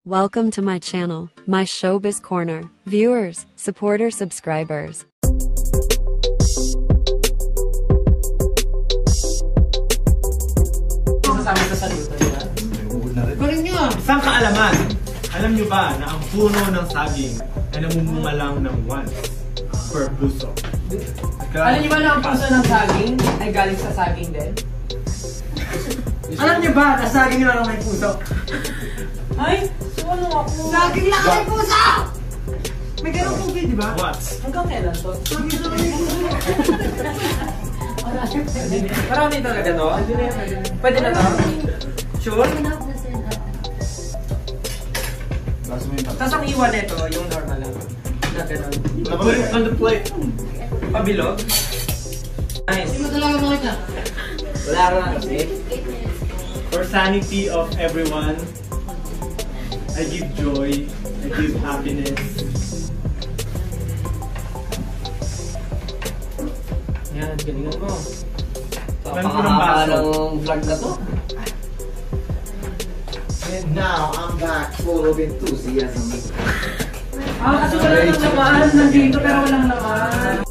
Welcome to my channel, my Showbiz Corner. Viewers, supporters, subscribers. Masasabi sa saludo niya. Galing niya! Isang kaalaman, alam niyo ba na ang puno ng saging ay namumunga lang ng once per puso? Alam niyo ba na ang puso ng saging ay galing sa saging din? Alam niyo ba na saging lang ang may puso? Ay! So ano ako? Saging lang ang may puso! May ganun kong di ba? What? Hanggang kailan to? Saging lang ang may puso! Marami talaga to? Pwede na to? Sure? Tapos ang iwan nito, yung normal lang. Na ganun. Put it on the plate. Pabilog. Nice. Hindi mo talaga makita. Wala ka lang kasi. For sanity of everyone, I give joy, I give happiness. Yan, galingan mo. Napakahaba ng vlog na to. And now I'm back full of enthusiasm. Kasi wala nang laman. Nandito pero walang laman.